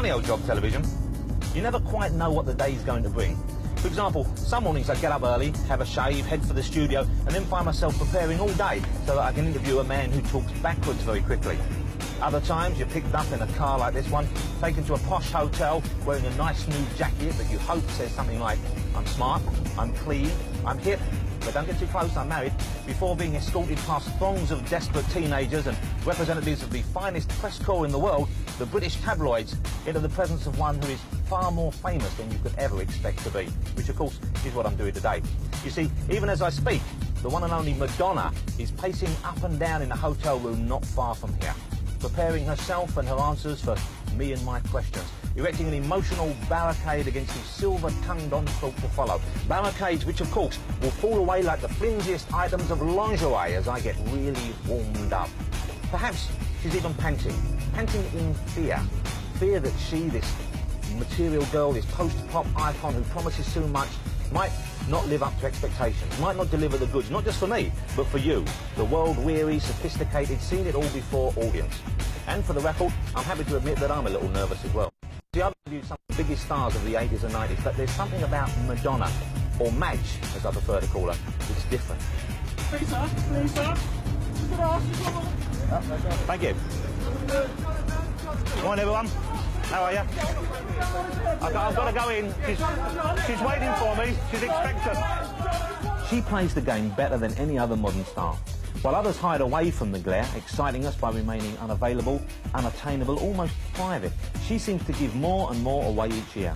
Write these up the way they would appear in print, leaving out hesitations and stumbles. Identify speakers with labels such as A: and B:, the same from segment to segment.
A: Funny old job, television. You never quite know what the day's going to bring. For example, some mornings I get up early, have a shave, head for the studio, and then find myself preparing all day so that I can interview a man who talks backwards very quickly. Other times you're picked up in a car like this one, taken to a posh hotel, wearing a nice new jacket that you hope says something like, I'm smart, I'm clean, I'm hip, but don't get too close, I'm married, before being escorted past throngs of desperate teenagers and representatives of the finest press corps in the world, the British tabloids, into the presence of one who is far more famous than you could ever expect to be, which of course is what I'm doing today. You see, even as I speak, the one and only Madonna is pacing up and down in a hotel room not far from here, preparing herself and her answers for me and my questions, erecting an emotional barricade against the silver-tongued onslaught to follow. Barricades which, of course, will fall away like the flimsiest items of lingerie as I get really warmed up. Perhaps she's even panting in fear. Fear that she, this material girl, this post-pop icon who promises so much, might not live up to expectations, might not deliver the goods, not just for me, but for you, the world-weary, sophisticated, seen-it-all-before audience. And for the record, I'm happy to admit that I'm a little nervous as well. See, I've interviewed some of the biggest stars of the 80s and 90s, but there's something about Madonna, or Madge, as I prefer to call her, that's different.
B: Please, sir. Please, sir.
A: Thank you. Morning, everyone. How are you? I've got to go in. She's waiting for me. She's expectant. She plays the game better than any other modern star. While others hide away from the glare, exciting us by remaining unavailable, unattainable, almost private, she seems to give more and more away each year.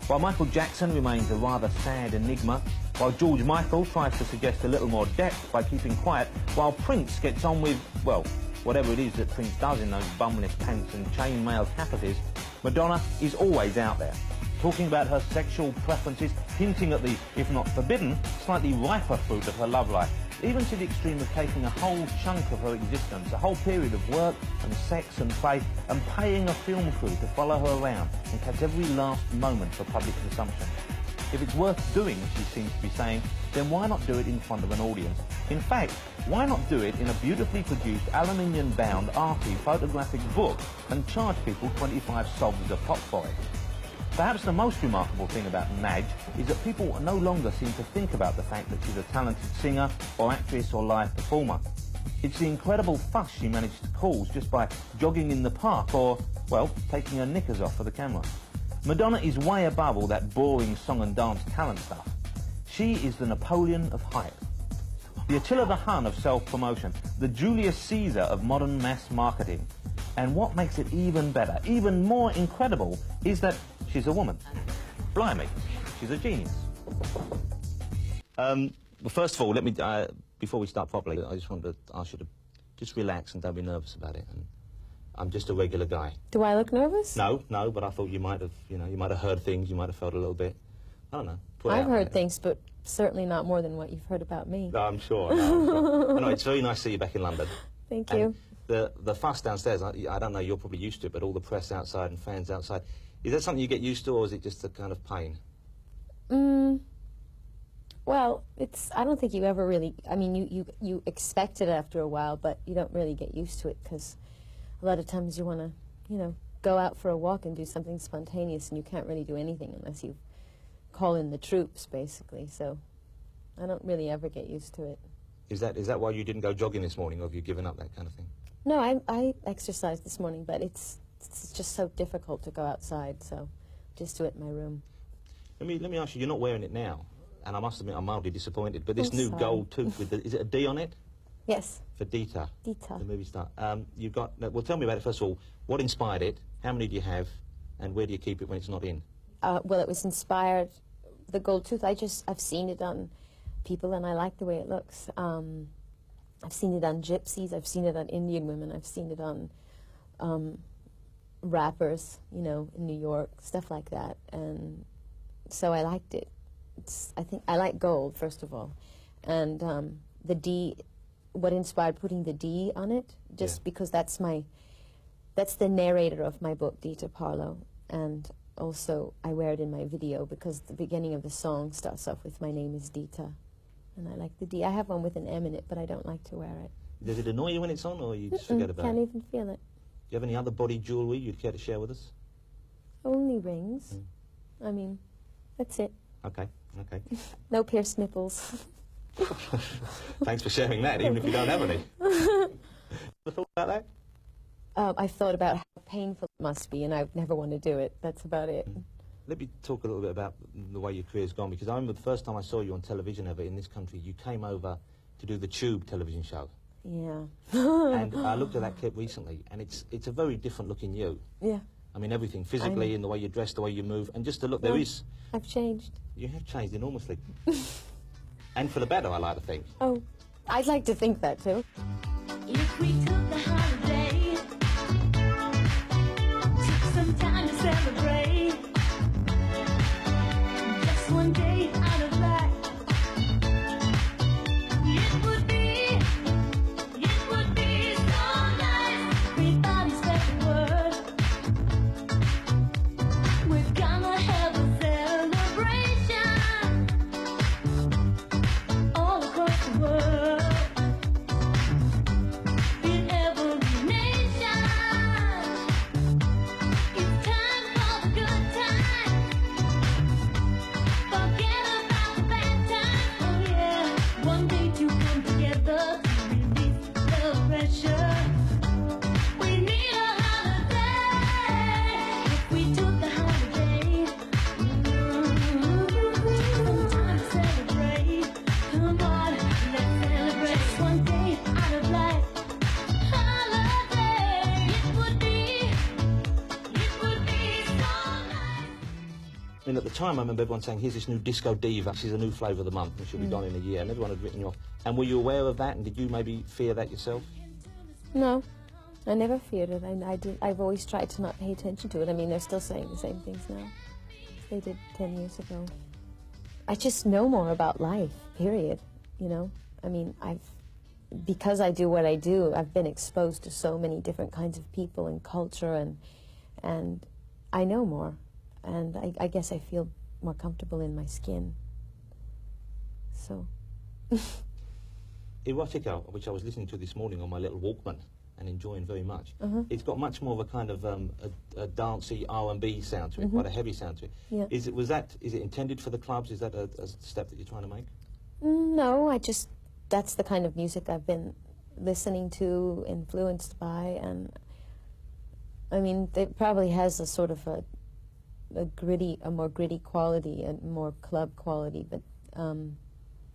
A: While Michael Jackson remains a rather sad enigma, while George Michael tries to suggest a little more depth by keeping quiet, while Prince gets on with, well, whatever it is that Prince does in those bumless pants and chainmail capacities, Madonna is always out there, talking about her sexual preferences, hinting at the, if not forbidden, slightly riper fruit of her love life, even to the extreme of taking a whole chunk of her existence, a whole period of work and sex and play, and paying a film crew to follow her around and catch every last moment for public consumption. If it's worth doing, she seems to be saying, then why not do it in front of an audience? In fact, why not do it in a beautifully produced, aluminium-bound, arty, photographic book and charge people 25 sols a pop for it? Perhaps the most remarkable thing about Madge is that people no longer seem to think about the fact that she's a talented singer or actress or live performer. It's the incredible fuss she managed to cause just by jogging in the park or, well, taking her knickers off for the camera. Madonna is way above all that boring song and dance talent stuff. She is the Napoleon of hype, the Attila the Hun of self-promotion, the Julius Caesar of modern mass marketing. And what makes it even better, even more incredible, is that she's a woman. Blimey, she's a genius. Well, first of all, let me, before we start properly, I just wanted to ask you to just relax and don't be nervous about it. And I'm just a regular guy.
C: Do I look nervous?
A: No, but I thought you might have, you might have heard things, you might have felt a little bit, I don't know.
C: I've heard things, but certainly not more than what you've heard about me.
A: No, I'm sure. No, I know, it's very nice to see you back in London.
C: Thank you.
A: The fuss downstairs, I don't know, you're probably used to it, but all the press outside and fans outside, is that something you get used to, or is it just a kind of pain?
C: Well, I don't think you ever really, I mean, you expect it after a while, but you don't really get used to it, because a lot of times you want to, go out for a walk and do something spontaneous, and you can't really do anything unless you call in the troops, basically, so I don't really ever get used to it.
A: Is that why you didn't go jogging this morning, or have you given up that kind of thing?
C: No, I exercised this morning, but it's just so difficult to go outside, so just do it in my room. Let
A: me ask you, you're not wearing it now, and I must admit I'm mildly disappointed, but this new gold tooth with is it a D on it?
C: Yes.
A: For Dita.
C: Dita.
A: The movie star. You've got, well, tell me about it first of all. What inspired it? How many do you have? And where do you keep it when it's not in?
C: Well, it was inspired, the gold tooth, I've seen it on people and I like the way it looks. I've seen it on gypsies, I've seen it on Indian women, I've seen it on rappers, in New York, stuff like that. And so I liked it. I think I like gold, first of all. And the D, what inspired putting the D on it, just because that's the narrator of my book, Dita Parlo. And also I wear it in my video because the beginning of the song starts off with my name is Dita. And I like the D. I have one with an M in it, but I don't like to wear it.
A: Does it annoy you when it's on, or you just forget about it?
C: Can't even feel it.
A: you have any other body jewellery you'd care to share with us?
C: Only rings. I mean, that's it.
A: Okay, okay.
C: No pierced nipples.
A: Thanks for sharing that, even if you don't have any. Ever thought about that?
C: I've thought about how painful it must be, and I would never want to do it. That's about it.
A: Let me talk a little bit about the way your career's gone, because I remember the first time I saw you on television ever in this country, you came over to do the Tube television show.
C: Yeah.
A: And I looked at that clip recently, and it's a very different looking you.
C: Yeah.
A: I mean, everything, physically, in the way you dress, the way you move, and just the look, there is...
C: I've changed.
A: You have changed enormously. And for the better, I like to think.
C: Oh, I'd like to think that, too.
B: If we took a holiday, took some time to celebrate, just one day out of life, it would be so nice. Everybody spread the word. We're gonna have a celebration all across the world.
A: I mean, at the time, I remember everyone saying, here's this new disco diva, she's a new flavour of the month, and she'll be gone in a year, and everyone had written you off. And were you aware of that, and did you maybe fear that yourself?
C: No, I never feared it. I've always tried to not pay attention to it. I mean, they're still saying the same things now as they did 10 years ago. I just know more about life, period, you know? I mean, because I do what I do, I've been exposed to so many different kinds of people and culture, and I know more. And I guess I feel more comfortable in my skin. So.
A: Erotica, which I was listening to this morning on my little Walkman and enjoying very much, it's got much more of a kind of a dancey R&B sound to it, quite a heavy sound to it.
C: Yeah.
A: Is it intended for the clubs? Is that a step that you're trying to make?
C: No, that's the kind of music I've been listening to, influenced by, and I mean, it probably has a sort of a more gritty quality and more club quality, but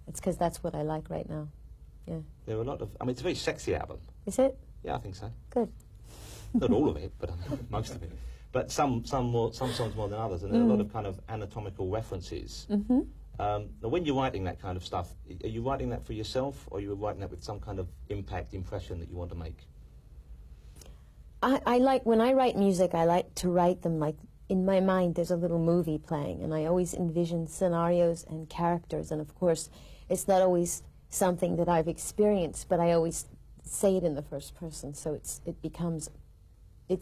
C: it's because that's what I like right now. Yeah.
A: There are a lot of, I mean, it's a very sexy album.
C: Is it?
A: Yeah, I think so.
C: Good.
A: Not all of it, but I mean, most of it. But some songs more than others, and there are a lot of kind of anatomical references. Now, when you're writing that kind of stuff, are you writing that for yourself, or are you writing that with some kind of impression that you want to make?
C: I like, when I write music, I like to write them like, in my mind, there's a little movie playing, and I always envision scenarios and characters, and of course, it's not always something that I've experienced, but I always say it in the first person, so it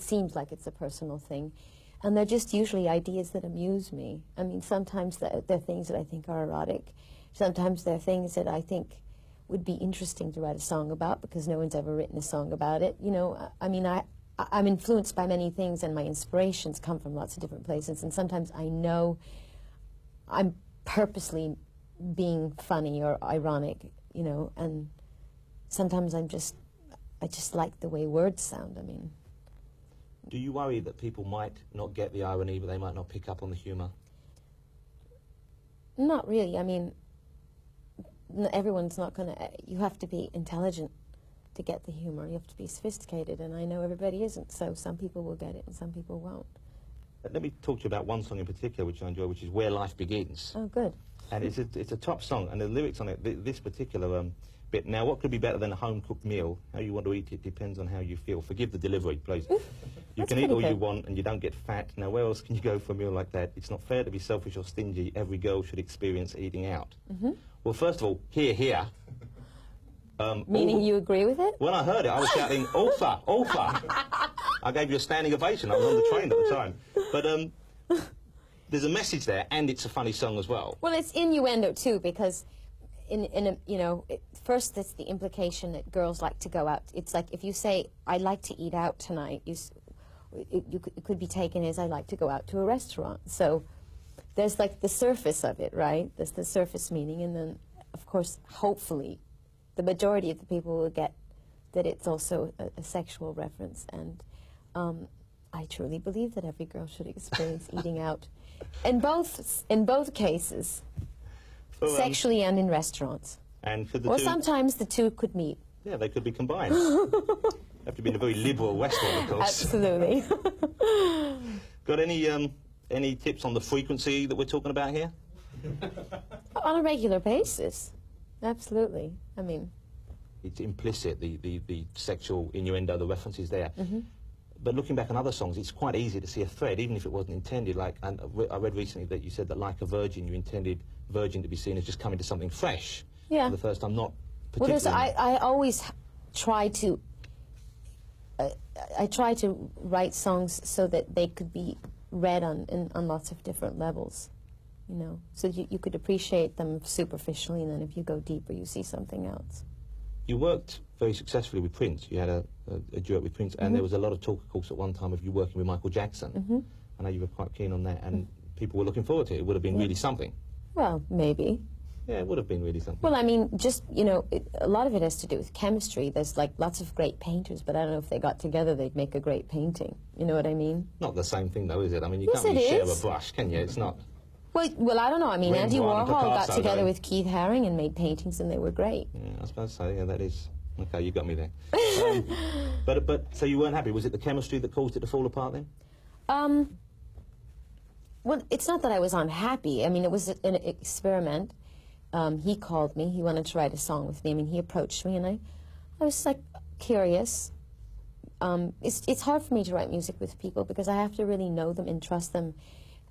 C: seems like it's a personal thing. And they're just usually ideas that amuse me. I mean, sometimes they're things that I think are erotic. Sometimes they're things that I think would be interesting to write a song about, because no one's ever written a song about it. You know, I mean, I'm influenced by many things, and my inspirations come from lots of different places, and sometimes I know I'm purposely being funny or ironic, you know, and sometimes I just like the way words sound. I mean.
A: Do you worry that people might not get the irony, but they might not pick up on the humour?
C: Not really. I mean, everyone's not going to... You have to be intelligent to get the humor. You have to be sophisticated, and I know everybody isn't, so some people will get it and some people won't.
A: Let me talk to you about one song in particular which I enjoy, which is Where Life Begins.
C: Oh, good.
A: And it's a top song, and the lyrics on it, this particular bit, now what could be better than a home-cooked meal? How you want to eat it depends on how you feel. Forgive the delivery, please. You can eat all you want and you don't get fat. Now where else can you go for a meal like that? It's not fair to be selfish or stingy. Every girl should experience eating out. Well, first of all, here.
C: Meaning you agree with it?
A: When I heard it, I was shouting, author, author. I gave you a standing ovation. I was on the train at the time. But there's a message there, and it's a funny song as well.
C: Well, it's innuendo, too, because you know, first it's the implication that girls like to go out. It's like if you say, "I'd like to eat out tonight," it could be taken as, "I like to go out to a restaurant." So there's like the surface of it, right? There's the surface meaning, and then, of course, hopefully, the majority of the people will get that it's also a sexual reference. And I truly believe that every girl should experience eating out, in both cases, sexually and in restaurants.
D: And for the
C: Or
D: two,
C: sometimes the two could meet.
D: yeah, they could be combined. Have to be in a very liberal restaurant, of course.
C: Absolutely.
D: Got any tips on the frequency that we're talking about here?
C: On a regular basis. Absolutely. I mean...
D: It's implicit, the sexual innuendo, the references there.
C: Mm-hmm.
D: But looking back on other songs, it's quite easy to see a thread, even if it wasn't intended. Like, and I read recently that you said that Like a Virgin, you intended Virgin to be seen as just coming to something fresh.
C: Yeah.
D: For the first time, not
C: Well,
D: particularly...
C: I always try to... I try to write songs so that they could be read on lots of different levels, you know, so you could appreciate them superficially, and then if you go deeper, you see something else.
D: You worked very successfully with Prince. You had a duet with Prince, and there was a lot of talk, of course, at one time of you working with Michael Jackson. I know you were quite keen on that, and people were looking forward to it. It would have been really something.
C: Well, maybe.
D: Yeah, it would have been really something.
C: Well, I mean, just, you know, a lot of it has to do with chemistry. There's, like, lots of great painters, but I don't know if they got together, they'd make a great painting. You know what I mean?
D: Not the same thing, though, is it? I mean, you
C: Yes,
D: can't really
C: it
D: share a
C: is.
D: brush, can you? It's not...
C: Well, I don't know. I mean, Andy
D: Rembrandt and
C: Warhol got
D: Picasso,
C: together
D: though.
C: with Keith Haring and made paintings, and they were great.
D: Yeah, I suppose so. Yeah, that is... Okay, you got me there. But so you weren't happy. Was it the chemistry that caused it to fall apart then?
C: Well, it's not that I was unhappy. I mean, it was an experiment. He called me. He wanted to write a song with me. I mean, he approached me, and I was, like, curious. It's hard for me to write music with people because I have to really know them and trust them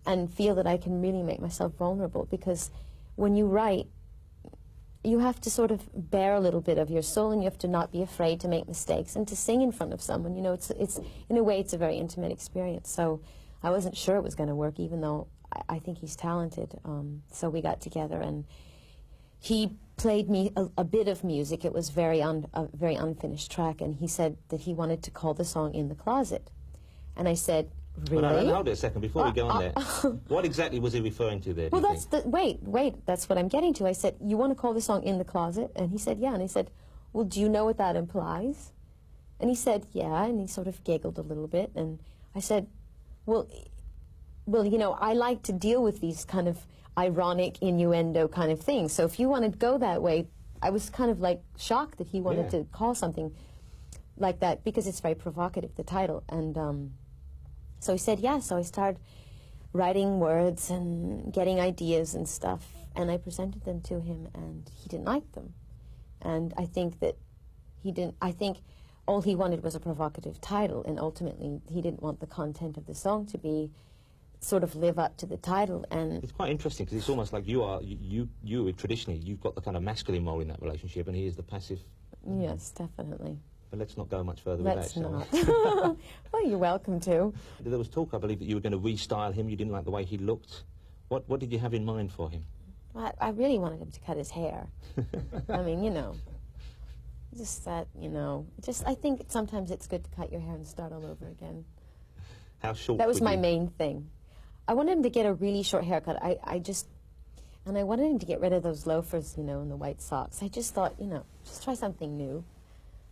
C: and feel that I can really make myself vulnerable, because when you write, you have to sort of bear a little bit of your soul, and you have to not be afraid to make mistakes and to sing in front of someone. You know, it's in a way, it's a very intimate experience. So I wasn't sure it was going to work, even though I think he's talented. So we got together, and he played me a bit of music. It was a very unfinished track, and he said that he wanted to call the song In the Closet. And I said, really?
D: Well, no, hold it a second before we go on there. What exactly was he referring to there?
C: Well, wait, that's what I'm getting to. I said, you want to call the song In the Closet? And he said, yeah. And he said, well, do you know what that implies? And he said, yeah, and he sort of giggled a little bit. And I said, well, you know, I like to deal with these kind of ironic innuendo kind of things. So if you want to go that way, I was kind of like shocked that he wanted to call something like that, because it's very provocative, the title. And so he said, yeah. So I started writing words and getting ideas and stuff, and I presented them to him, and he didn't like them. And I think that he didn't, I think all he wanted was a provocative title, and ultimately he didn't want the content of the song to be sort of live up to the title. And
D: it's quite interesting, because it's almost like you traditionally, you've got the kind of masculine role in that relationship, and he is the passive.
C: yes, definitely.
D: But let's not go much further
C: Let's
D: with that,
C: not.
D: shall we?
C: Well, you're welcome to.
D: There was talk, I believe, that you were going to restyle him. You didn't like the way he looked. What did you have in mind for him?
C: I really wanted him to cut his hair. I mean, you know, just that, you know, just I think sometimes it's good to cut your hair and start all over again.
D: How short?
C: That was
D: would
C: my
D: you-
C: main thing. I wanted him to get a really short haircut. And I wanted him to get rid of those loafers, you know, and the white socks. I just thought, you know, just try something new.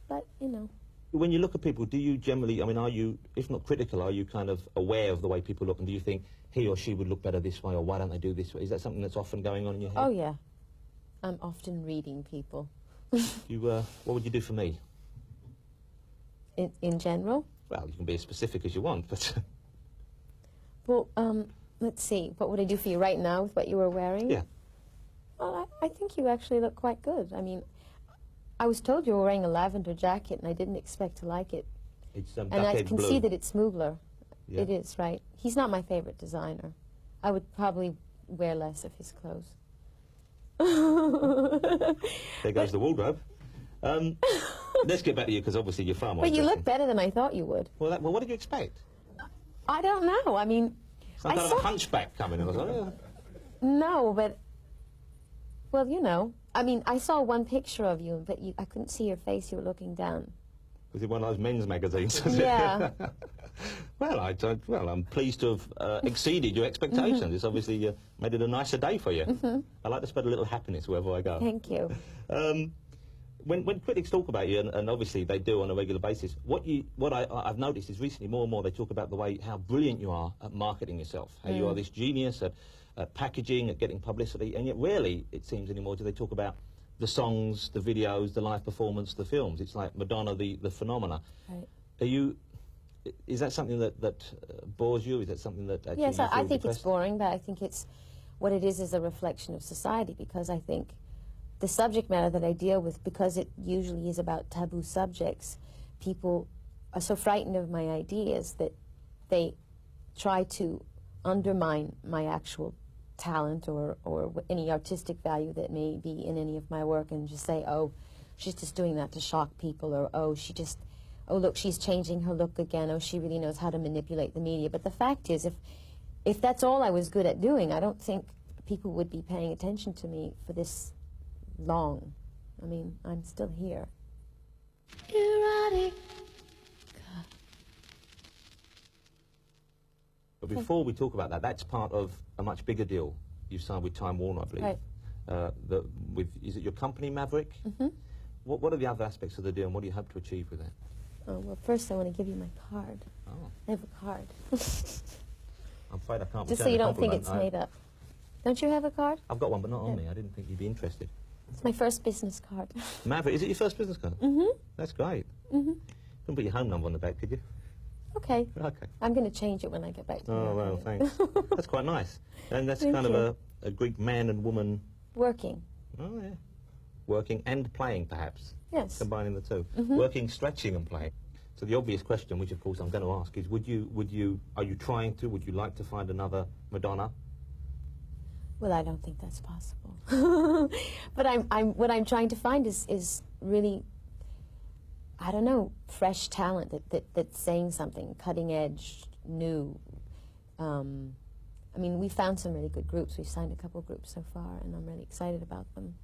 C: But, you know.
D: When you look at people, do you generally, I mean, are you, if not critical, are you kind of aware of the way people look, and do you think he or she would look better this way, or why don't they do this way? Is that something that's often going on in your head?
C: Oh, yeah. I'm often reading people.
D: What would you do for me?
C: In general?
D: Well, you can be as specific as you want, but...
C: Well, let's see. What would I do for you right now with what you were wearing?
D: Yeah.
C: Well, I think you actually look quite good. I mean, I was told you were wearing a lavender jacket, and I didn't expect to like it.
D: It's
C: And I
D: duck-head
C: can
D: blue.
C: see that it's Mugler.
D: Yeah.
C: It is, right? He's not my favorite designer. I would probably wear less of his clothes.
D: There goes the wardrobe. Let's get back to you, because obviously you're far more
C: But you look
D: interesting.
C: better than I thought you would.
D: Well, what did you expect?
C: I don't know. I mean,
D: Some kind of a hunchback coming in or something?
C: no, but, well, you know, I mean, I saw one picture of you, but I couldn't see your face. You were looking down.
D: Was it one of those men's magazines? Was
C: Yeah.
D: it? Well, I'm pleased to have exceeded your expectations. It's obviously made it a nicer day for you. I like to spread a little happiness wherever I go.
C: Thank you.
D: When critics talk about you, and obviously they do on a regular basis, what I've noticed is recently more and more they talk about the way how brilliant you are at marketing yourself, how you are this genius at packaging, at getting publicity, and yet rarely, it seems anymore, do they talk about the songs, the videos, the live performance, the films. It's like Madonna, the phenomena.
C: Right.
D: Is that something that bores you? Is that something that actually
C: Yes,
D: you
C: I
D: feel
C: think
D: depressed?
C: it's boring, but I think it's what it is a reflection of society, because I think the subject matter that I deal with, because it usually is about taboo subjects, people are so frightened of my ideas that they try to undermine my actual talent or any artistic value that may be in any of my work, and just say, oh, she's just doing that to shock people, or oh, look, she's changing her look again, oh, she really knows how to manipulate the media. But the fact is, if that's all I was good at doing, I don't think people would be paying attention to me for this long. I mean, I'm still here.
B: Erotic.
D: But before we talk about that, that's part of a much bigger deal you've signed with Time Warner, I believe.
C: Right.
D: Is it your company, Maverick?
C: Mm-hmm.
D: What are the other aspects of the deal, and what do you hope to achieve with that?
C: Oh, well, first I want to give you my card.
D: Oh,
C: I have a card.
D: I'm afraid I can't.
C: Just so
D: return
C: you
D: the
C: don't think
D: compliment.
C: it's made up. Don't you have a card?
D: I've got one, but not on
C: Yeah.
D: me. I didn't think you'd be interested.
C: It's my first business card.
D: Maverick, is it your first business card?
C: Mm-hmm.
D: That's great.
C: Mm-hmm.
D: You couldn't put your home number on the back, could you?
C: Okay.
D: Okay.
C: I'm going to change it when I get back to
D: Oh, well,
C: America.
D: thanks. That's quite nice. And that's
C: Thank
D: kind
C: you.
D: of a Greek man and woman.
C: Working.
D: Oh, yeah. Working and playing, perhaps.
C: Yes.
D: Combining the two.
C: Mhm.
D: Working, stretching and playing. So the obvious question, which of course I'm going to ask, is would you like to find another Madonna?
C: Well, I don't think that's possible. But what I'm trying to find is really, I don't know, fresh talent that's saying something, cutting edge, new. I mean, we found some really good groups. We've signed a couple groups so far, and I'm really excited about them.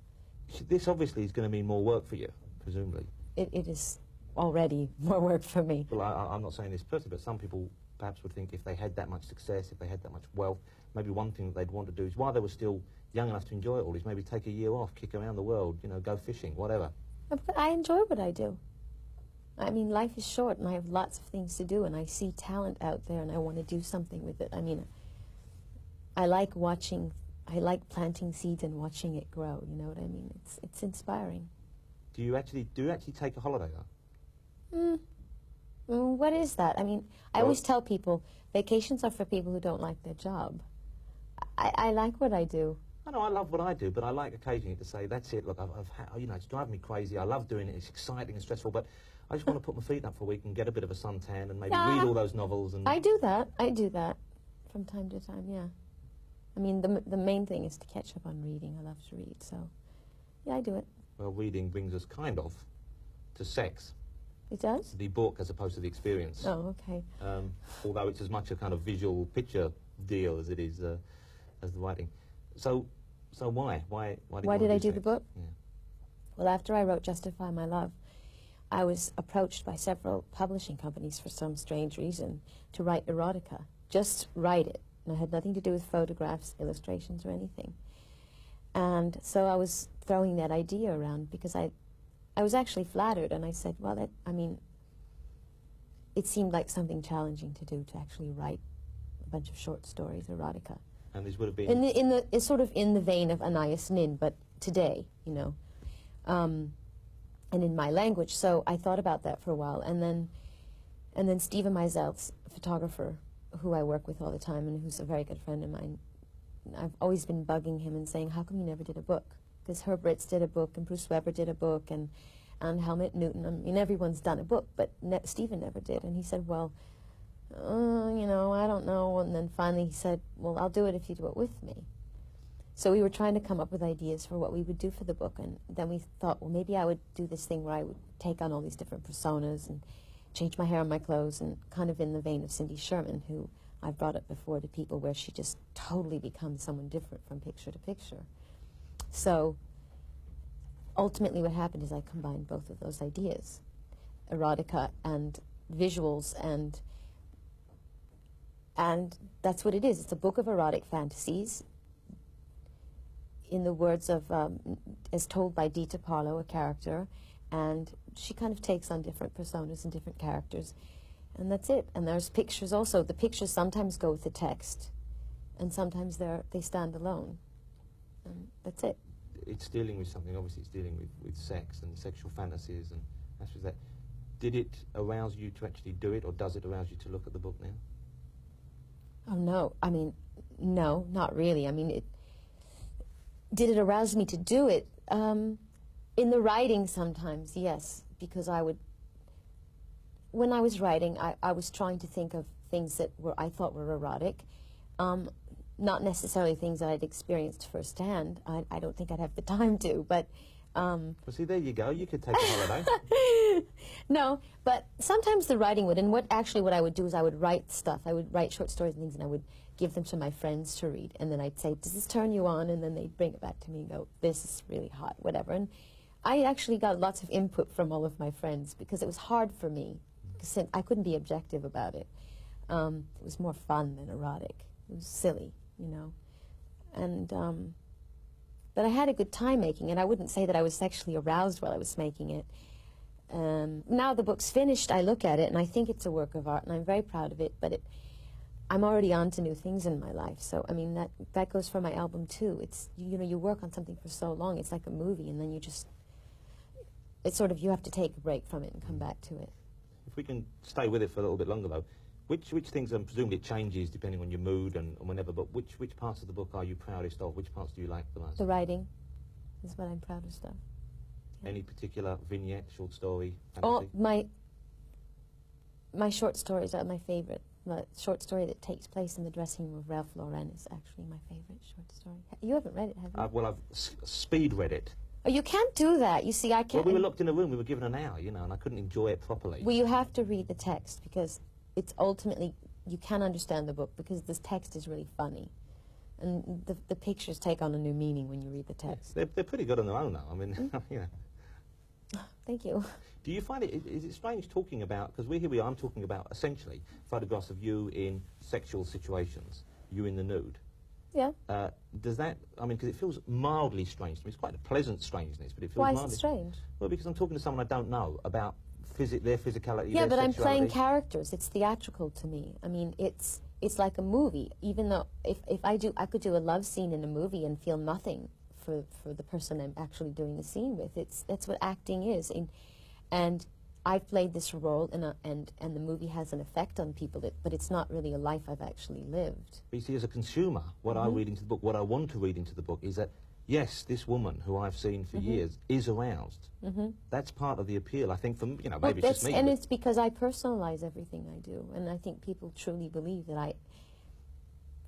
D: This obviously is going to mean more work for you, presumably.
C: It is already more work for me.
D: Well, I'm not saying this personally, but some people perhaps would think if they had that much success, if they had that much wealth, maybe one thing that they'd want to do is, while they were still young enough to enjoy it all, is maybe take a year off, kick around the world, you know, go fishing, whatever.
C: But I enjoy what I do. I mean, life is short, and I have lots of things to do, and I see talent out there, and I want to do something with it. I mean, I like planting seeds and watching it grow, you know what I mean? It's inspiring.
D: Do you actually take a holiday, though?
C: What is that? I mean, I
D: Well-
C: always tell people, vacations are for people who don't like their job. I like what I do.
D: I know I love what I do, but I like occasionally to say, that's it, look, you know, it's driving me crazy, I love doing it, it's exciting and stressful, but I just want to put my feet up for a week and get a bit of a suntan and maybe
C: Yeah.
D: read all those novels and...
C: I do that from time to time, yeah. I mean, the main thing is to catch up on reading. I love to read, so yeah, I do it.
D: Well, reading brings us kind of to sex,
C: It does?
D: the book as opposed to the experience.
C: Oh, okay.
D: Although it's as much a kind of visual picture deal as it is as the writing. So why? Why did you
C: Why
D: want
C: did
D: to
C: I do the
D: sex?
C: book?
D: Yeah.
C: Well, after I wrote Justify My Love, I was approached by several publishing companies for some strange reason to write erotica. Just write it. And it had nothing to do with photographs, illustrations, or anything. And so I was throwing that idea around because I was actually flattered, and I said, well, it seemed like something challenging to do, to actually write a bunch of short stories, erotica.
D: And this would have been...
C: It's sort of in the vein of Anais Nin, but today, you know, and in my language. So I thought about that for a while, and then Stephen Meisel's photographer, who I work with all the time and who's a very good friend of mine, I've always been bugging him and saying, how come you never did a book? Because Herb Ritts did a book, and Bruce Weber did a book, and Helmut Newton. I mean, everyone's done a book, but Stephen never did. And he said, well, you know, I don't know. And then finally he said, well, I'll do it if you do it with me. So we were trying to come up with ideas for what we would do for the book, and then we thought, well, maybe I would do this thing where I would take on all these different personas and change my hair and my clothes, and kind of in the vein of Cindy Sherman, who I've brought up before to people, where she just totally becomes someone different from picture to picture. So ultimately what happened is I combined both of those ideas, erotica and visuals, and that's what it is. It's a book of erotic fantasies, in the words of, as told by Dita Parlo, a character, and she kind of takes on different personas and different characters, and that's it. And there's pictures also. The pictures sometimes go with the text, and sometimes they stand alone, and that's it.
D: It's dealing with something, obviously it's dealing with sex and sexual fantasies and that's just that. Did it arouse you to actually do it, or does it arouse you to look at the book now?
C: Oh, no. I mean, no, not really. I mean, did it arouse me to do it? In the writing sometimes, yes, because when I was writing, I was trying to think of things that I thought were erotic, not necessarily things that I'd experienced firsthand. I don't think I'd have the time to, but...
D: Well, see, there you go. You could take a holiday.
C: No, but sometimes the writing would, and what I would do is I would write stuff. I would write short stories and things, and I would give them to my friends to read, and then I'd say, does this turn you on? And then they'd bring it back to me and go, this is really hot, whatever. And I actually got lots of input from all of my friends, because it was hard for me, because I couldn't be objective about it. It was more fun than erotic. It was silly, you know. And, but I had a good time making it. I wouldn't say that I was sexually aroused while I was making it. Now the book's finished, I look at it and I think it's a work of art, and I'm very proud of it, but I'm already on to new things in my life. So, I mean, that goes for my album too. It's, you know, you work on something for so long, it's like a movie, and then it's sort of, you have to take a break from it and come back to it.
D: If we can stay with it for a little bit longer though, which things, and presumably it changes depending on your mood and whenever, but which parts of the book are you proudest of? Which parts do you like the most?
C: The writing is what I'm proudest of.
D: Any particular vignette, short story,
C: Oh,
D: fantasy?
C: my short stories are my favorite. The short story that takes place in the dressing room of Ralph Lauren is actually my favorite short story. You haven't read it, have you?
D: Well, I've speed read it.
C: Oh, you can't do that. You see, I can't.
D: Well, we were locked in a room, we were given an hour, you know, and I couldn't enjoy it properly.
C: Well, you have to read the text, because it's ultimately, you can understand the book, because this text is really funny. And the pictures take on a new meaning when you read the text.
D: Yeah, they're pretty good on their own now. I mean, you know.
C: Thank you.
D: Do you find is it strange talking about, because here we are, I'm talking about essentially photographs of you in sexual situations, you in the nude.
C: Yeah.
D: Does that, I mean, because it feels mildly strange to me. It's quite a pleasant strangeness, but it feels
C: Why
D: mildly...
C: is it strange?
D: Well, because I'm talking to someone I don't know about their physicality,
C: Yeah,
D: their
C: but I'm playing
D: sexuality.
C: characters. It's theatrical to me. I mean, it's like a movie. Even though if I could do a love scene in a movie and feel nothing for the person I'm actually doing the scene with. That's what acting is. And I've played this role, and the movie has an effect on people, but it's not really a life I've actually lived.
D: But you see, as a consumer, what I read into the book, what I want to read into the book is that, yes, this woman who I've seen for years is aroused. That's part of the appeal, I think, from, you know, maybe it's just me.
C: And it's because I personalize everything I do, and I think people truly believe that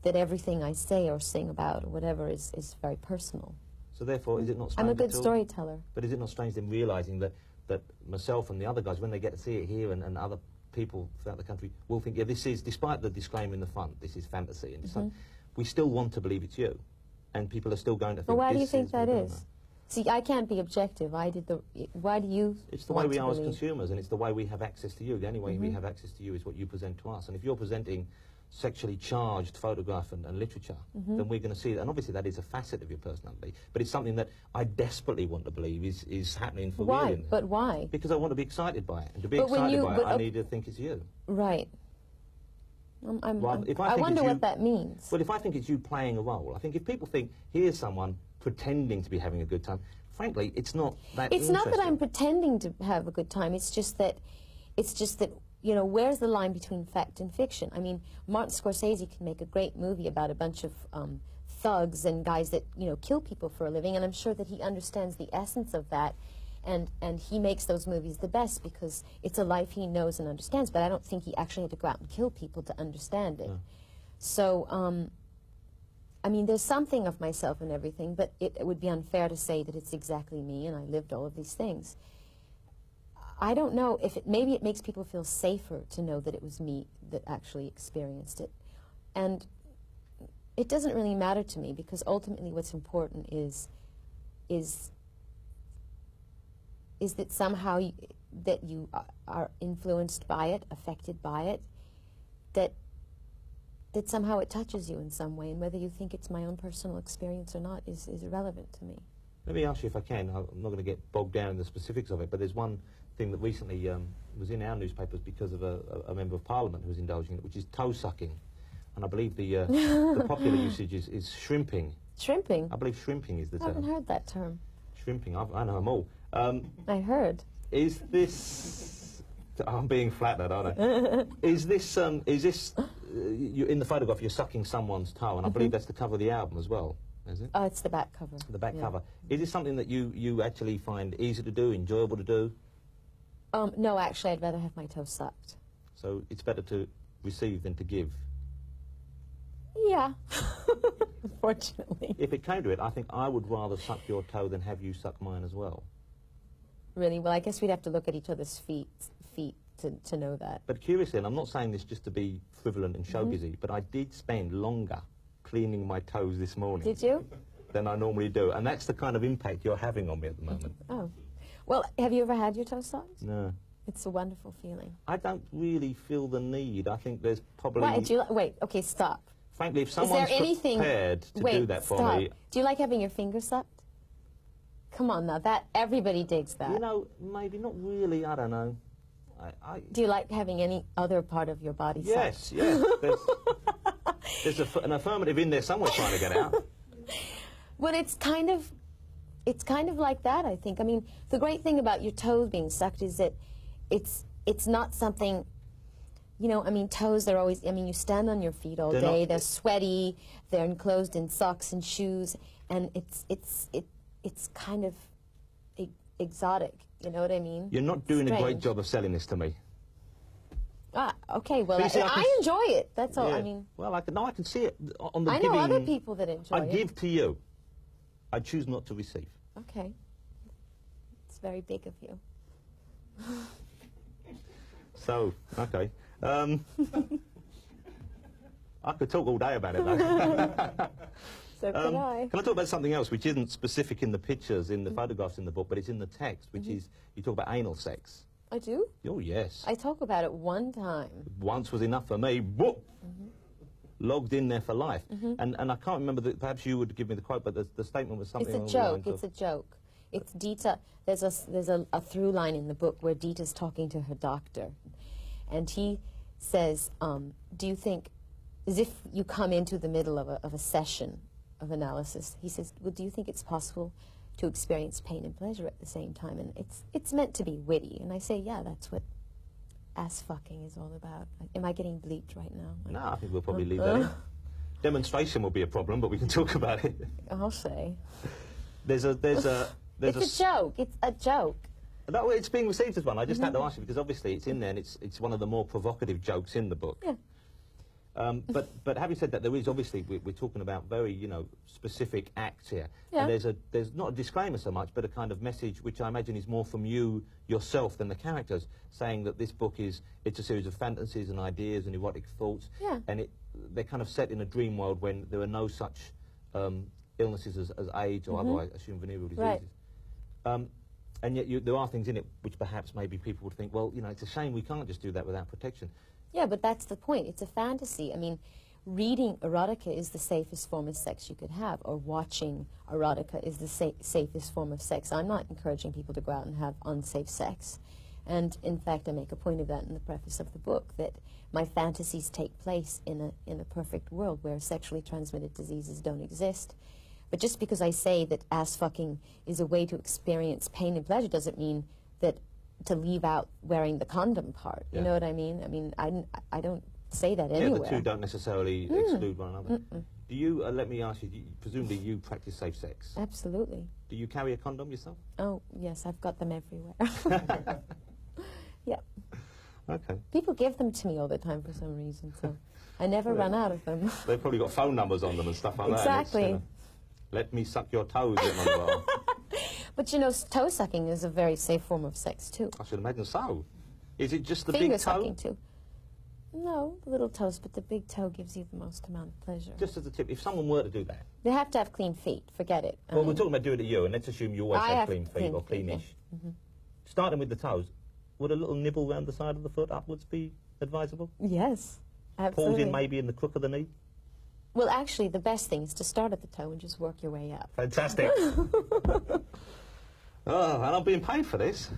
C: that everything I say or sing about or whatever is very personal.
D: So therefore, is it not strange
C: I'm a good
D: at all?
C: storyteller.
D: But is it not strange then realising that myself and the other guys, when they get to see it here, and other people throughout the country will think, yeah, this is, despite the disclaimer in the front, this is fantasy, and we still want to believe it's you, and people are still going to think.
C: But why do you
D: this
C: think that
D: Madonna.
C: is? See, I can't be objective. Why do you?
D: It's the way
C: want
D: we
C: to
D: are as
C: believe?
D: consumers, and it's the way we have access to you. The only way we have access to you is what you present to us. And if you're presenting sexually charged photograph and literature, then we're going to see that. And obviously that is a facet of your personality, but it's something that I desperately want to believe is happening for
C: Why?
D: real.
C: But why?
D: Because I want to be excited by it. And to be
C: But when
D: excited
C: you-
D: by it,
C: but,
D: I need to think it's you.
C: Right.
D: Well, if I
C: I
D: think
C: wonder
D: it's
C: what
D: you-
C: that means.
D: Well, if I think it's you playing a role, I think if people think, here's someone pretending to be having a good time, frankly, it's not that
C: It's not that
D: interesting.
C: I'm pretending to have a good time. It's just that, you know, where's the line between fact and fiction? I mean, Martin Scorsese can make a great movie about a bunch of thugs and guys that, you know, kill people for a living, and I'm sure that he understands the essence of that, and he makes those movies the best because it's a life he knows and understands, but I don't think he actually had to go out and kill people to understand it. So, I mean, there's something of myself in everything, but it would be unfair to say that it's exactly me and I lived all of these things. I don't know if maybe it makes people feel safer to know that it was me that actually experienced it. And it doesn't really matter to me, because ultimately what's important is is that somehow that you are influenced by it, affected by it, that somehow it touches you in some way, and whether you think it's my own personal experience or not is irrelevant to me.
D: Let me ask you if I can. I'm not going to get bogged down in the specifics of it, but there's one thing that recently was in our newspapers because of a member of Parliament who was indulging in it, which is toe sucking. And I believe the popular usage is shrimping.
C: Shrimping?
D: I believe shrimping is the
C: I
D: term.
C: haven't heard that term.
D: Shrimping, I know them all.
C: I heard.
D: Is this... I'm being flattered, aren't I? Is this... you, in the photograph, you're sucking someone's toe, and I believe that's the cover of the album as well, is it?
C: Oh, it's the back cover.
D: The back
C: yeah.
D: cover. Is this something that you actually find easy to do, enjoyable to do?
C: No, actually, I'd rather have my toe sucked.
D: So it's better to receive than to give?
C: Yeah, unfortunately.
D: If it came to it, I think I would rather suck your toe than have you suck mine as well.
C: Really? Well, I guess we'd have to look at each other's feet to know that.
D: But curiously, and I'm not saying this just to be frivolent and showbizy, but I did spend longer cleaning my toes this morning.
C: Did you?
D: Than I normally do, and that's the kind of impact you're having on me at the moment.
C: Oh. Well, have you ever had your toe sucked?
D: No.
C: It's a wonderful feeling.
D: I don't really feel the need. I think there's probably...
C: Why? Do you wait, okay, stop.
D: Frankly, if
C: Is
D: someone's
C: there anything...
D: prepared to
C: wait,
D: do that for
C: stop.
D: me...
C: Do you like having your finger sucked? Come on now, everybody digs that.
D: You know, maybe not really, I don't know.
C: Do you like having any other part of your body sucked?
D: Yes, yes. There's an affirmative in there somewhere trying to get out.
C: Well, it's kind of like that, I think. I mean, the great thing about your toes being sucked is that it's not something, you know, I mean, toes, they're always, I mean, you stand on your feet all day, they're sweaty, they're enclosed in socks and shoes, and it's kind of exotic, you know what I mean?
D: You're not doing
C: Strange.
D: a great job of selling this to me.
C: Ah, okay, well,
D: You see,
C: I enjoy it, that's all,
D: Yeah.
C: I mean.
D: Well, I can see it on the
C: I
D: giving...
C: know other people that enjoy
D: I
C: it.
D: give to you. I choose not to receive.
C: Okay. It's very big of you.
D: So, okay. I could talk all day about it, though.
C: So could I.
D: Can I talk about something else which isn't specific in the pictures, in the photographs in the book, but it's in the text, which is, you talk about anal sex.
C: I do?
D: Oh, yes.
C: I talk about it one time.
D: Once was enough for me. Whoop! Logged in there for life. And I can't remember, perhaps you would give me the quote, but the statement was something
C: It's a
D: along the
C: joke,
D: lines
C: it's a joke. It's Dita, there's a through line in the book where Dita's talking to her doctor. And he says, do you think, as if you come into the middle of a session of analysis, he says, well, do you think it's possible to experience pain and pleasure at the same time? And it's meant to be witty. And I say, yeah, that's what ass fucking is all about. Am I getting bleeped right now?
D: No, I think we'll probably leave that in. Demonstration will be a problem, but we can talk about it.
C: I'll say.
D: There's a
C: It's a joke. It's a joke.
D: No, it's being received as one. I just had to ask you because obviously it's in there and it's one of the more provocative jokes in the book.
C: Yeah.
D: But having said that, there is obviously we're talking about very specific acts here.
C: Yeah.
D: And there's not a disclaimer so much, but a kind of message which I imagine is more from you yourself than the characters, saying that this book it's a series of fantasies and ideas and erotic thoughts.
C: Yeah.
D: And they're kind of set in a dream world when there are no such illnesses as AIDS or other, I assume, venereal diseases.
C: Right.
D: And yet there are things in it which perhaps maybe people would think, well, it's a shame we can't just do that without protection.
C: Yeah, but that's the point. It's a fantasy. I mean, reading erotica is the safest form of sex you could have, or watching erotica is the safest form of sex. I'm not encouraging people to go out and have unsafe sex. And in fact, I make a point of that in the preface of the book, that my fantasies take place in a perfect world where sexually transmitted diseases don't exist. But just because I say that ass fucking is a way to experience pain and pleasure doesn't mean that to leave out wearing the condom part. You know what I mean? I mean, I don't say that anywhere.
D: Yeah, the two don't necessarily exclude one another. Do you, let me ask you, presumably you practice safe sex?
C: Absolutely.
D: Do you carry a condom yourself?
C: Oh, yes, I've got them everywhere. Yeah.
D: Okay.
C: People give them to me all the time for some reason, so I never run out of them.
D: They've probably got phone numbers on them and stuff like that.
C: Exactly.
D: Let me suck your toes in my bar.
C: But you know, toe sucking is a very safe form of sex too.
D: I should imagine so. Is it just the
C: Finger
D: big toe?
C: sucking too. No, the little toes, but the big toe gives you the most amount of pleasure.
D: Just as a tip, if someone were to do that.
C: They have to have clean feet. Forget it.
D: Well, we're talking about doing it to you, and let's assume you always
C: I
D: have
C: have
D: clean feet
C: clean
D: or
C: feet, yeah.
D: cleanish. starting with the toes, would a little nibble round the side of the foot upwards be advisable?
C: Yes, absolutely.
D: Pausing maybe in the crook of the knee?
C: Well, actually, the best thing is to start at the toe and just work your way up.
D: Fantastic. Oh, and I'm being paid for this.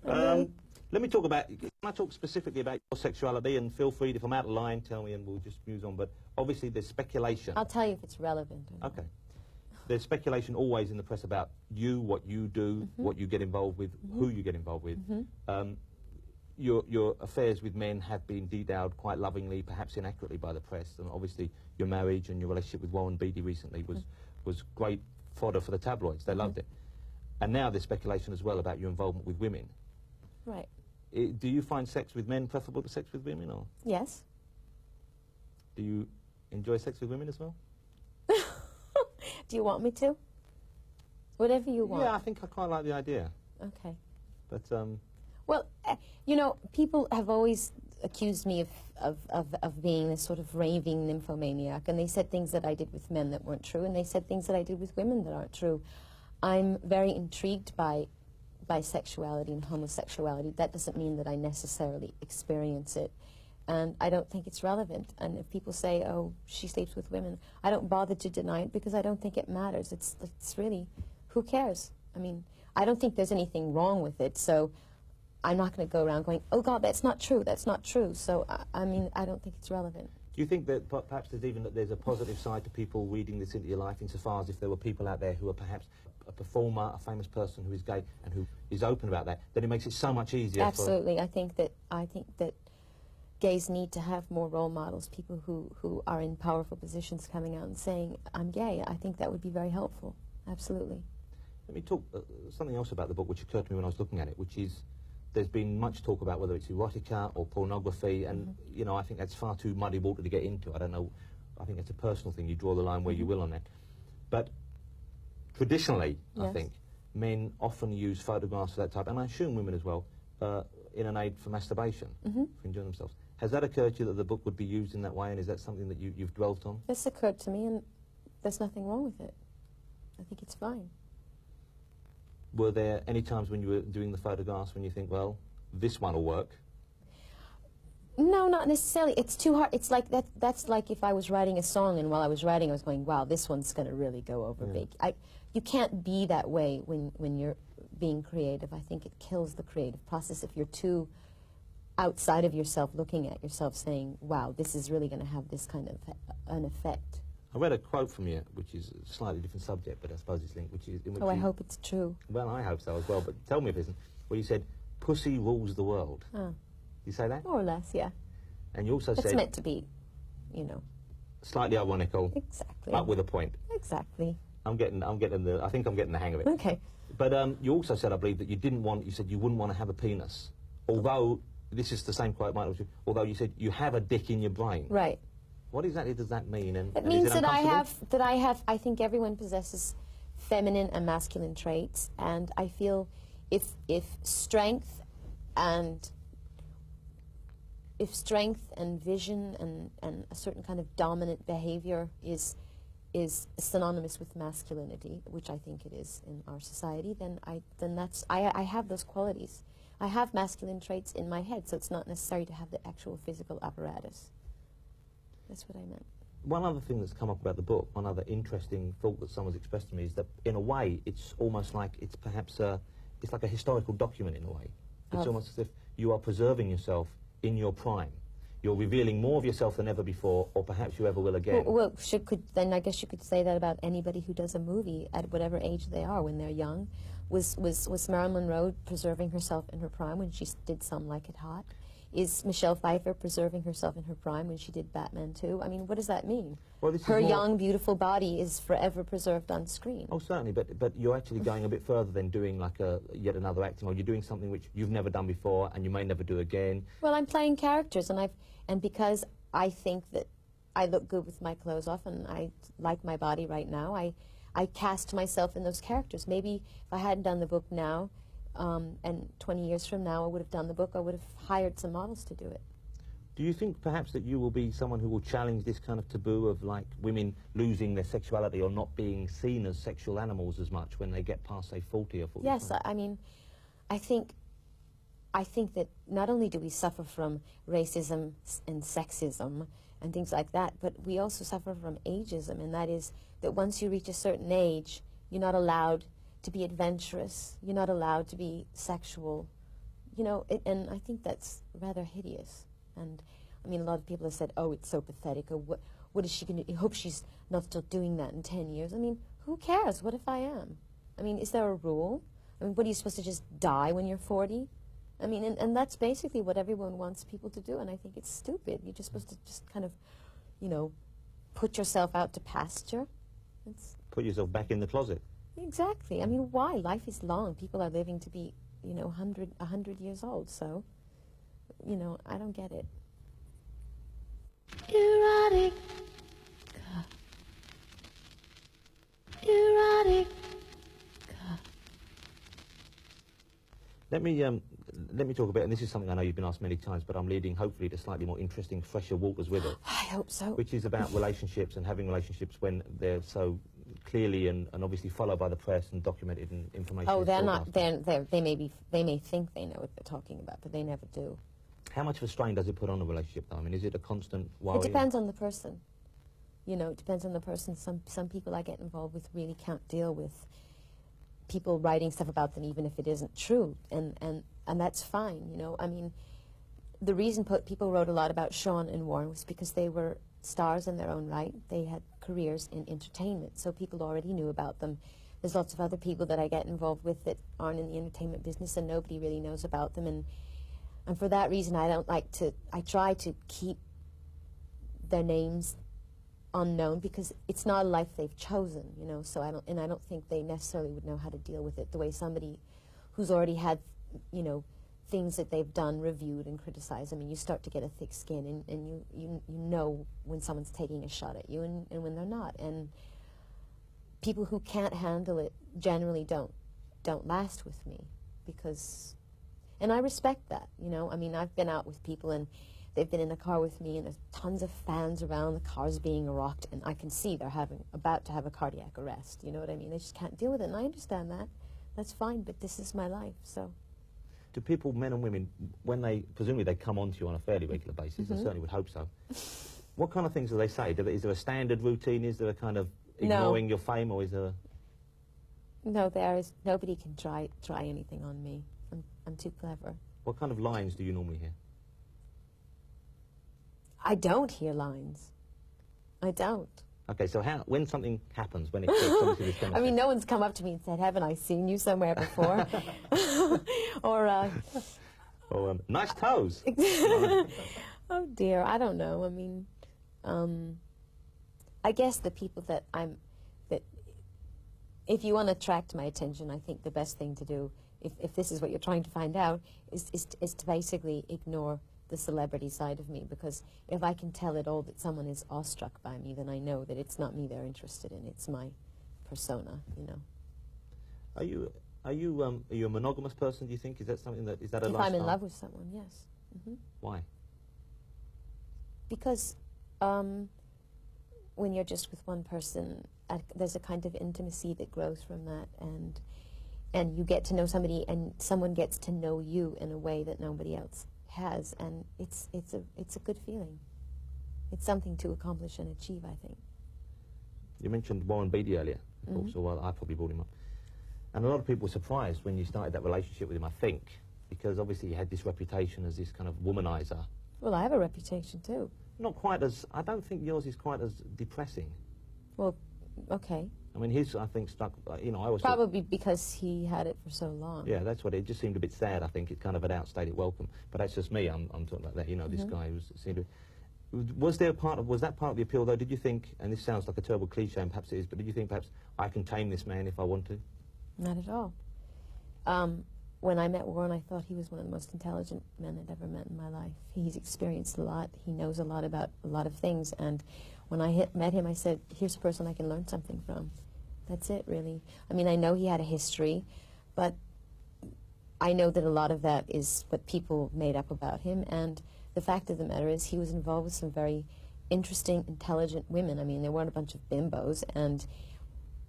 D: Let me talk about, can I talk specifically about your sexuality, and feel free, if I'm out of line, tell me and we'll just muse on, but obviously there's speculation.
C: I'll tell you if it's relevant or not.
D: Okay. There's speculation always in the press about you, what you do, what you get involved with, who you get involved with. Your affairs with men have been dedoubled quite lovingly, perhaps inaccurately by the press, and obviously your marriage and your relationship with Warren Beatty recently was great fodder for the tabloids. They loved it. And now there's speculation as well about your involvement with women.
C: Right.
D: Do you find sex with men preferable to sex with women, or
C: Yes.
D: do you enjoy sex with women as well?
C: Do you want me to? Whatever you want.
D: Yeah, I think I quite like the idea.
C: Okay.
D: But,
C: Well, you know, people have always accused me of being this sort of raving nymphomaniac, and they said things that I did with men that weren't true, and they said things that I did with women that aren't true. I'm very intrigued by bisexuality and homosexuality. That doesn't mean that I necessarily experience it, and I don't think it's relevant. And if people say, oh, she sleeps with women, I don't bother to deny it because I don't think it matters. It's really, who cares? I mean, I don't think there's anything wrong with it, so I'm not going to go around going, oh God, that's not true, that's not true. So, I mean, I don't think it's relevant.
D: do you think that perhaps there's a positive side to people reading this into your life, insofar as if there were people out there who are perhaps a performer, a famous person who is gay and who is open about that, then it makes it so much easier?
C: Absolutely. I think that gays need to have more role models, people who are in powerful positions coming out and saying, I'm gay. I think that would be very helpful. Absolutely.
D: Let me talk something else about the book which occurred to me when I was looking at it, which is there's been much talk about whether it's erotica or pornography, and you know, I think that's far too muddy water to get into. I don't know, I think it's a personal thing. You draw the line where you will on that. But traditionally, I think, men often use photographs of that type, and I assume women as well, in an aid for masturbation, for enjoying themselves. Has that occurred to you that the book would be used in that way, and is that something that you've dwelt on?
C: This occurred to me, and there's nothing wrong with it. I think it's fine.
D: Were there any times when you were doing the photographs when you think, well, this one will work?
C: No, not necessarily. It's too hard. It's like that's like if I was writing a song, and while I was writing I was going, wow, this one's going to really go over big. You can't be that way when you're being creative. I think it kills the creative process if you're too outside of yourself, looking at yourself, saying, wow, this is really going to have this kind of an effect.
D: I read a quote from you, which is a slightly different subject, but I suppose it's linked, which is...
C: I hope it's true.
D: Well, I hope so as well, but tell me if it isn't. Where you said, pussy rules the world.
C: Oh.
D: You say that?
C: More or less, yeah.
D: And you also
C: It's
D: said...
C: meant to be, you know.
D: Slightly ironical.
C: Exactly.
D: But with a point.
C: Exactly.
D: I think I'm getting the hang of it.
C: Okay.
D: But you also said, I believe, that you said you wouldn't want to have a penis. Although, this is the same quote, although you said you have a dick in your brain.
C: Right.
D: What exactly does that mean?
C: It means that I think everyone possesses feminine and masculine traits, and I feel if strength and vision and a certain kind of dominant behavior is synonymous with masculinity, which I think it is in our society, then I have those qualities. I have masculine traits in my head, so it's not necessary to have the actual physical apparatus. That's what I meant.
D: One other thing that's come up about the book, one other interesting thought that someone's expressed to me, is that in a way it's almost like it's perhaps it's like a historical document in a way. It's almost as if you are preserving yourself in your prime. You're revealing more of yourself than ever before, or perhaps you ever will again.
C: Well, then I guess you could say that about anybody who does a movie at whatever age they are when they're young. Was Marilyn Monroe preserving herself in her prime when she did Some Like It Hot? Is Michelle Pfeiffer preserving herself in her prime when she did Batman 2? I mean, what does that mean?
D: Well,
C: her young, beautiful body is forever preserved on screen.
D: Oh, certainly, but you're actually going a bit further than doing like yet another acting role. You're doing something which you've never done before and you may never do again.
C: Well, I'm playing characters, and because I think that I look good with my clothes off and I like my body right now, I cast myself in those characters. Maybe if I hadn't done the book now, and 20 years from now I would have done the book, I would have hired some models to do it.
D: Do you think perhaps that you will be someone who will challenge this kind of taboo of like women losing their sexuality or not being seen as sexual animals as much when they get past, say, 40 or 45?
C: Yes, I mean, I think that not only do we suffer from racism and sexism and things like that, but we also suffer from ageism, and that is that once you reach a certain age, you're not allowed to be adventurous, you're not allowed to be sexual, you know, and I think that's rather hideous. And I mean, a lot of people have said, oh, it's so pathetic, or what is she going to do? I hope she's not still doing that in 10 years. I mean, who cares? What if I am? I mean, is there a rule? I mean, what, are you supposed to just die when you're 40? I mean, and that's basically what everyone wants people to do, and I think it's stupid. You're just supposed to just kind of, you know, put yourself out to pasture.
D: Put yourself back in the closet.
C: Exactly. I mean, why? Life is long. People are living to be, you know, 100 years old, so, you know, I don't get it.
B: Erotic. Erotic.
D: Let me talk a bit, and this is something I know you've been asked many times, but I'm leading hopefully to slightly more interesting, fresher waters with it.
C: I hope so.
D: Which is about relationships and having relationships when they're so clearly and obviously followed by the press and documented and information.
C: Oh,
D: is
C: they're not.
D: broadcast.
C: They may think they know what they're talking about, but they never do.
D: How much of a strain does it put on a relationship, though? I mean, is it a constant worry?
C: It depends on the person. You know, it depends on the person. Some people I get involved with really can't deal with people writing stuff about them, even if it isn't true, and that's fine. You know, I mean, the reason people wrote a lot about Sean and Warren was because they were stars in their own right. They had careers in entertainment, so people already knew about them. There's lots of other people that I get involved with that aren't in the entertainment business, and nobody really knows about them. And for that reason, I try to keep their names unknown, because it's not a life they've chosen, you know. So I don't think they necessarily would know how to deal with it the way somebody who's already had, you know, things that they've done reviewed and criticized. I mean, you start to get a thick skin, and you know when someone's taking a shot at you and when they're not. And people who can't handle it generally don't last with me, because, and I respect that, you know. I mean, I've been out with people and they've been in a car with me, and there's tons of fans around, the car's being rocked, and I can see they're about to have a cardiac arrest, you know what I mean? They just can't deal with it, and I understand that. That's fine, but this is my life, so.
D: Do people, men and women, when presumably they come on to you on a fairly regular basis, I certainly would hope so, what kind of things do they say? Is there a standard routine? Is there a kind of ignoring your fame, or is there?
C: No, nobody can try anything on me. I'm too clever.
D: What kind of lines do you normally hear?
C: I don't hear lines. I don't.
D: Okay, so when something happens, when it gets obviously this kind of
C: I mean, no one's come up to me and said, haven't I seen you somewhere before? Or,
D: nice toes.
C: oh dear, I don't know. I mean, I guess the people that if you want to attract my attention, I think the best thing to do, if this is what you're trying to find out, is to basically ignore the celebrity side of me, because if I can tell at all that someone is awestruck by me, then I know that it's not me they're interested in, it's my persona, you know.
D: Are you a monogamous person, do you think? Is that something that, is that a
C: If
D: lifestyle?
C: I'm in love with someone, yes.
D: Why?
C: Because when you're just with one person, there's a kind of intimacy that grows from that, and you get to know somebody, and someone gets to know you in a way that nobody else has, and it's a good feeling. It's something to accomplish and achieve, I think.
D: You mentioned Warren Beatty earlier, of course, or I probably brought him up. And a lot of people were surprised when you started that relationship with him, I think, because obviously you had this reputation as this kind of womanizer.
C: Well, I have a reputation too.
D: Not quite as, I don't think yours is quite as depressing.
C: Well, okay.
D: I mean, his, I think, struck, you know, I was...
C: Probably because he had it for so long.
D: Yeah, that's what it just seemed a bit sad. I think it kind of had outstayed its welcome. But that's just me. I'm talking about that. You know, this guy seemed to... Was that part of the appeal, though? Did you think, and this sounds like a terrible cliche, and perhaps it is, but did you think perhaps I can tame this man if I want to?
C: Not at all. When I met Warren, I thought he was one of the most intelligent men I'd ever met in my life. He's experienced a lot. He knows a lot about a lot of things. And when I met him, I said, here's a person I can learn something from. That's it, really. I mean, I know he had a history, but I know that a lot of that is what people made up about him. And the fact of the matter is he was involved with some very interesting, intelligent women. I mean, they weren't a bunch of bimbos, and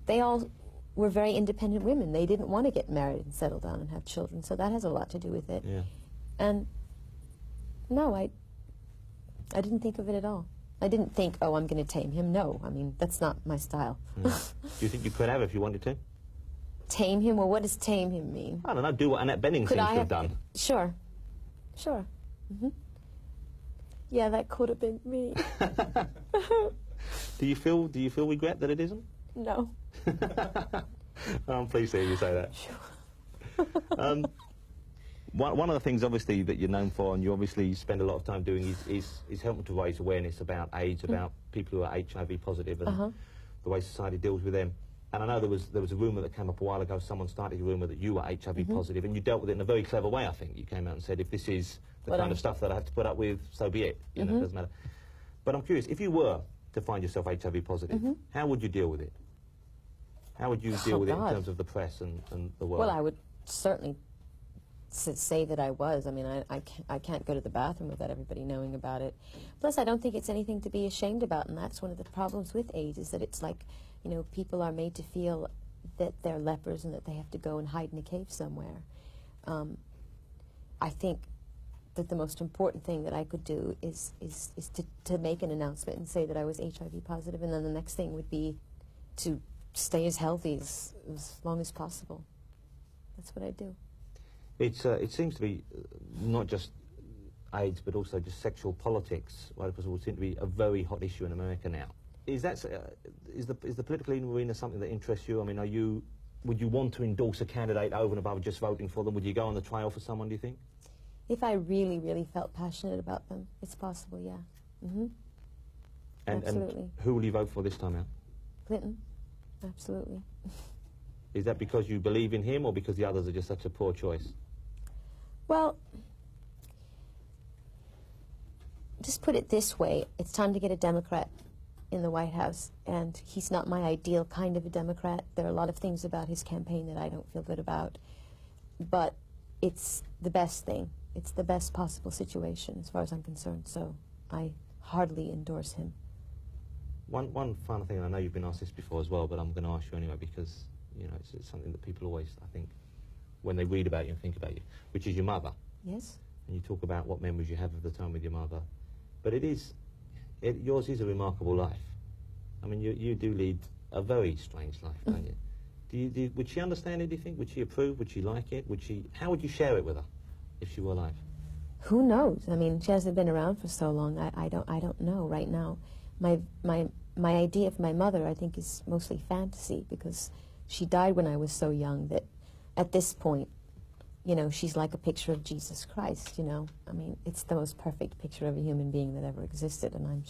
C: they all were very independent women. They didn't want to get married and settle down and have children, so that has a lot to do with it.
D: Yeah.
C: And no, I didn't think of it at all. I didn't think, oh, I'm going to tame him. No, I mean, that's not my style.
D: Do you think you could have if you wanted to?
C: Tame him? Well, what does tame him mean?
D: I don't know, do what Annette Bening seems to have done.
C: Sure. Sure. Yeah, that could have been me.
D: Do you feel regret that it isn't?
C: No.
D: I'm pleased to hear you say that.
C: Sure.
D: One of the things, obviously, that you're known for, and you obviously spend a lot of time doing, is helping to raise awareness about AIDS, about people who are HIV positive, and the way society deals with them. And I know there was a rumour that came up a while ago. Someone started a rumour that you were HIV positive, and you dealt with it in a very clever way. I think you came out and said, if this is the kind of stuff that I have to put up with, so be it. You know, it doesn't matter. But I'm curious, if you were to find yourself HIV positive, how would you deal with it? How would you deal with it in terms of the press and the world?
C: Well, I would certainly say that I was. I mean, I can't go to the bathroom without everybody knowing about it. Plus, I don't think it's anything to be ashamed about, and that's one of the problems with AIDS, is that it's like, you know, people are made to feel that they're lepers and that they have to go and hide in a cave somewhere. I think that the most important thing that I could do is to make an announcement and say that I was HIV positive, and then the next thing would be to stay as healthy as long as possible. That's what I do.
D: It seems to be not just AIDS, but also just sexual politics, right? Because it would seem to be a very hot issue in America now. Is the political arena something that interests you? I mean, would you want to endorse a candidate over and above just voting for them? Would you go on the trail for someone, do you think?
C: If I really, really felt passionate about them, it's possible, yeah. Absolutely.
D: And who will you vote for this time out?
C: Clinton, absolutely.
D: Is that because you believe in him, or because the others are just such a poor choice?
C: Well, just put it this way, it's time to get a Democrat in the White House, and he's not my ideal kind of a Democrat. There are a lot of things about his campaign that I don't feel good about, but it's the best thing. It's the best possible situation as far as I'm concerned, so I heartily endorse him.
D: One final thing, and I know you've been asked this before as well, but I'm going to ask you anyway, because, you know, it's something that people always, I think, when they read about you and think about you, which is your mother.
C: Yes.
D: And you talk about what memories you have of the time with your mother. But yours is a remarkable life. I mean, you do lead a very strange life, don't you? Would she understand it, do you think? Would she approve? Would she like it? How would you share it with her if she were alive?
C: Who knows? I mean, she hasn't been around for so long. I don't know right now. My idea of my mother, I think, is mostly fantasy, because she died when I was so young that at this point, you know, she's like a picture of Jesus Christ, you know. I mean, it's the most perfect picture of a human being that ever existed, and I'm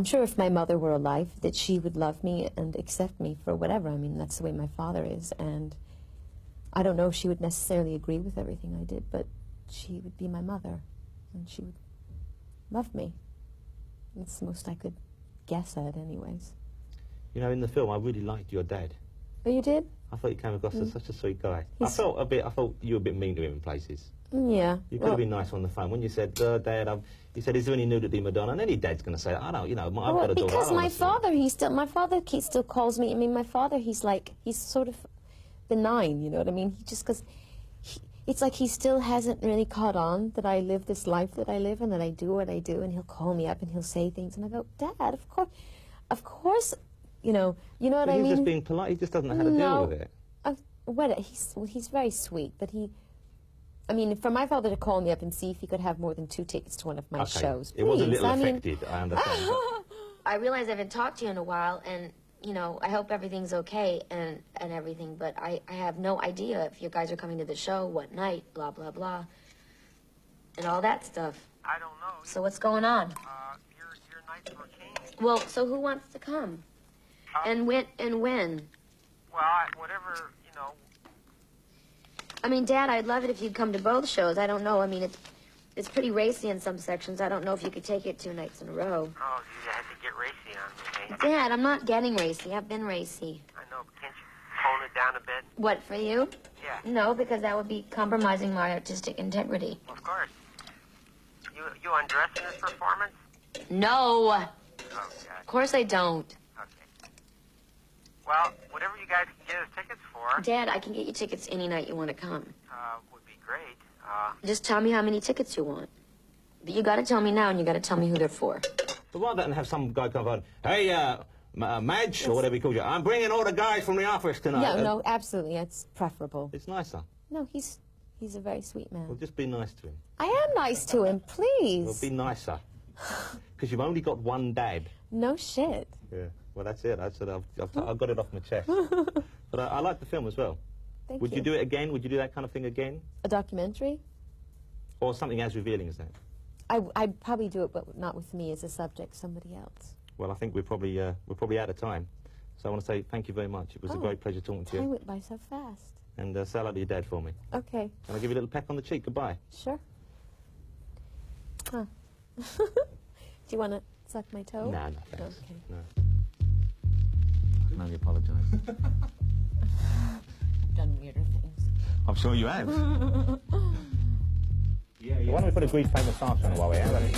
C: sure if my mother were alive that she would love me and accept me for whatever. I mean, that's the way my father is, and I don't know if she would necessarily agree with everything I did, but she would be my mother, and she would love me. It's the most I could guess at, anyways.
D: You know, in the film, I really liked your dad.
C: Oh, you did?
D: I thought you came across as such a sweet guy. I thought you were a bit mean to him in places.
C: Yeah.
D: You could have been nice on the phone. When you said, Dad, he said, is there any nudity, Madonna? And any dad's going to say, I don't, you know, I've got a daughter.
C: Because my father still calls me, I mean, my father, he's sort of benign, you know what I mean? It's like he still hasn't really caught on that I live this life that I live and that I do what I do, and he'll call me up and he'll say things, and I go, Dad, of course, you know what I mean?
D: He's just being polite, he just doesn't know how to deal with it.
C: He's very sweet, but I mean, for my father to call me up and see if he could have more than 2 tickets to one of my shows,
D: it was a little affected, I understand.
C: I realize I haven't talked to you in a while, and, you know, I hope everything's okay and everything, but I have no idea if you guys are coming to the show, what night, blah, blah, blah, and all that stuff.
E: I don't know.
C: So what's going on?
E: Your nights were changed.
C: Well, so who wants to come? And when?
E: Well, whatever, you know.
C: I mean, Dad, I'd love it if you'd come to both shows. I don't know. I mean, it's pretty racy in some sections. I don't know if you could take it 2 nights in a row.
E: Oh, you had to get racy on me,
C: Dad, I'm not getting racy. I've been racy.
E: I know, but can't you tone it down a bit?
C: What, for you?
E: Yeah.
C: No, because that would be compromising my artistic integrity.
E: Of course. You undress in this performance?
C: No.
E: Oh, God.
C: Of course I don't.
E: Okay. Well, whatever you guys can get us tickets for
F: Dad, I can get you tickets any night you want to come.
E: would be great.
F: Just tell me how many tickets you want. But you gotta tell me now, and you gotta tell me who they're for.
D: But rather than have some guy come on, hey, Madge, or whatever he calls you, I'm bringing all the guys from the office tonight.
C: Yeah, no, absolutely. It's preferable.
D: It's nicer.
C: No, he's a very sweet man.
D: Well, just be nice to him.
C: I am nice to him, please.
D: Well, be nicer. Because you've only got one dad.
C: No shit.
D: Yeah, well, that's it. I've got it off my chest. But I like the film as well.
C: Thank
D: Would you do it again? Would you do that kind of thing again?
C: A documentary?
D: Or something as revealing as that?
C: I'd probably do it, but not with me as a subject, somebody else.
D: Well, I think we're probably out of time. So I want to say thank you very much. It was a great pleasure talking to
C: Time
D: you.
C: went by so fast.
D: And say hello to your dad for me.
C: Okay,
D: And I'll give you a little peck on the cheek. Goodbye.
C: sure. Huh. Do you want to suck my toe?
D: No, no, thanks.
C: Okay.
D: No. I can only apologise.
C: I've done weirder things.
D: I'm sure you have. Why don't we put a Grease paint moustache on while we're at it?